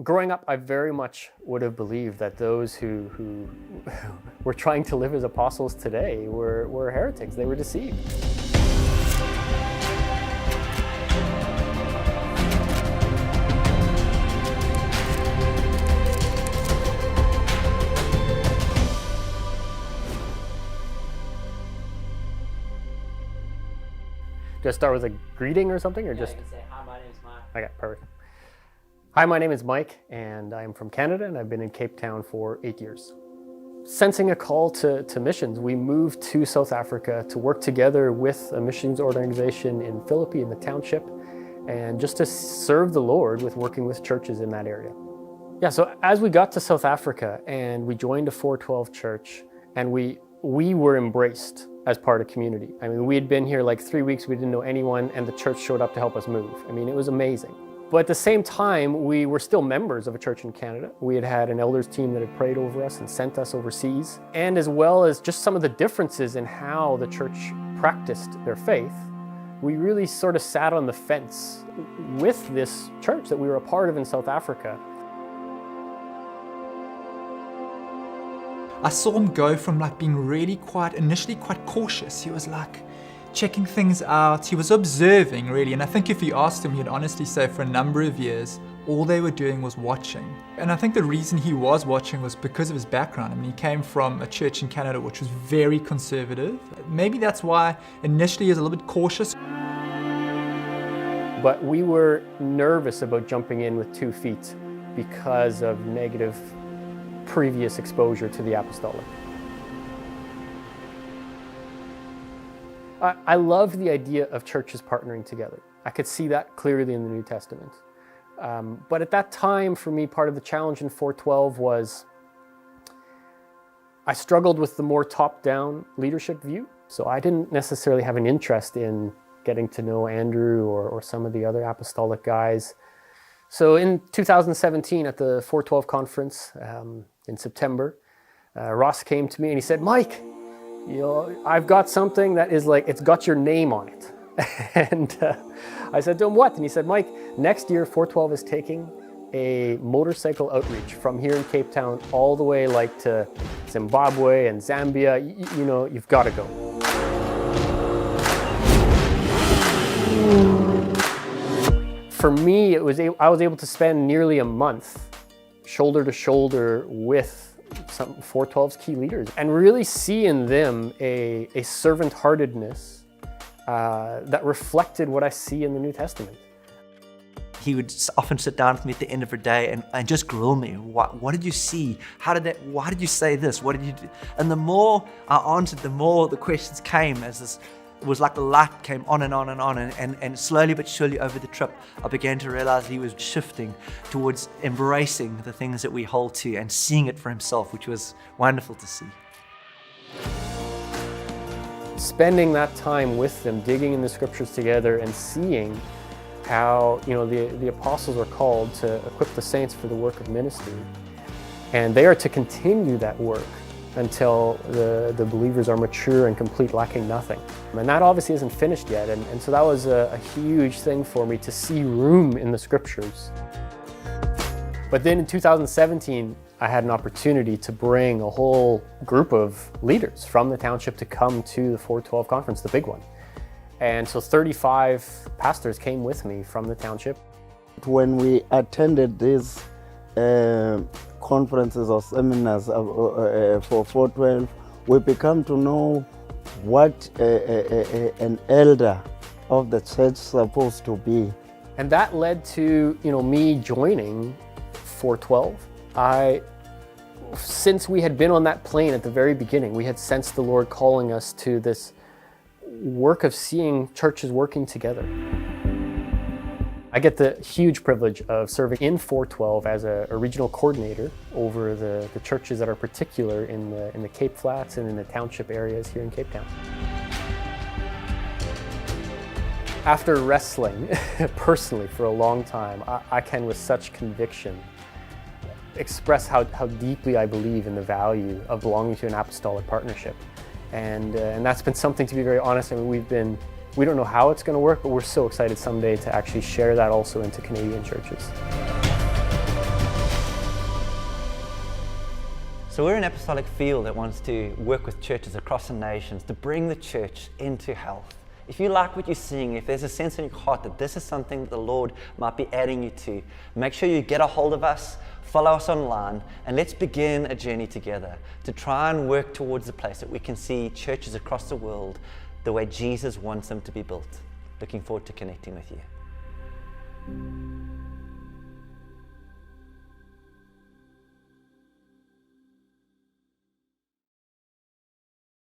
Growing up, I very much would have believed that those who were trying to live as apostles today were heretics. They were deceived. Do I start with a greeting or something, or just? You can say, hi, my name is Mike. Okay, perfect. Hi, my name is Mike, and I'm from Canada, and I've been in Cape Town for 8 years. Sensing a call to missions, we moved to South Africa to work together with a missions organization in Philippi, in the township, and just to serve the Lord with working with churches in that area. Yeah, so as we got to South Africa and we joined a 412 church, and we were embraced as part of community. I mean, we had been here like 3 weeks, we didn't know anyone, and the church showed up to help us move. I mean, it was amazing. But at the same time, we were still members of a church in Canada. We had an elders team that had prayed over us and sent us overseas. And as well as just some of the differences in how the church practiced their faith, we really sort of sat on the fence with this church that we were a part of in South Africa. I saw him go from like being really initially quite cautious. He was like checking things out. He was observing really. And I think if you asked him, he'd honestly say for a number of years, all they were doing was watching. And I think the reason he was watching was because of his background. I mean, he came from a church in Canada, which was very conservative. Maybe that's why initially he was a little bit cautious. But we were nervous about jumping in with 2 feet because of negative previous exposure to the apostolic. I love the idea of churches partnering together. I could see that clearly in the New Testament. But at that time, for me, part of the challenge in 412 was I struggled with the more top-down leadership view. So I didn't necessarily have an interest in getting to know Andrew or some of the other apostolic guys. So in 2017 at the 412 conference in September, Ross came to me and he said, Mike, I've got something that is like, it's got your name on it. And I said to him, what? And he said, Mike, next year 412 is taking a motorcycle outreach from here in Cape Town all the way like to Zimbabwe and Zambia. You've got to go. For me, I was able to spend nearly a month shoulder to shoulder with some 412's key leaders and really see in them a servant-heartedness that reflected what I see in the New Testament. He would often sit down with me at the end of the day and just grill me. What did you see? Why did you say this? What did you do? And the more I answered, the more the questions came as this. It was like the light came on and on and on, and slowly but surely over the trip, I began to realize he was shifting towards embracing the things that we hold to and seeing it for himself, which was wonderful to see. Spending that time with them, digging in the scriptures together and seeing how the apostles are called to equip the saints for the work of ministry, and they are to continue that work until the believers are mature and complete, lacking nothing. And that obviously isn't finished yet, and so that was a huge thing for me to see room in the scriptures. But then in 2017, I had an opportunity to bring a whole group of leaders from the township to come to the 412 conference, the big one. And so 35 pastors came with me from the township. When we attended these conferences or seminars for 412, we become to know what an elder of the church is supposed to be. And that led to me joining 412. Since we had been on that plane at the very beginning, we had sensed the Lord calling us to this work of seeing churches working together. I get the huge privilege of serving in 412 as a regional coordinator over the churches that are particular in the Cape Flats and in the township areas here in Cape Town. After wrestling personally for a long time, I can with such conviction express how deeply I believe in the value of belonging to an apostolic partnership. And that's been something, to be very honest, I mean, we don't know how it's going to work, but we're so excited someday to actually share that also into Canadian churches. So we're an apostolic field that wants to work with churches across the nations to bring the church into health. If you like what you're seeing, if there's a sense in your heart that this is something that the Lord might be adding you to, make sure you get a hold of us, follow us online, and let's begin a journey together to try and work towards the place that we can see churches across the world the way Jesus wants them to be built. Looking forward to connecting with you.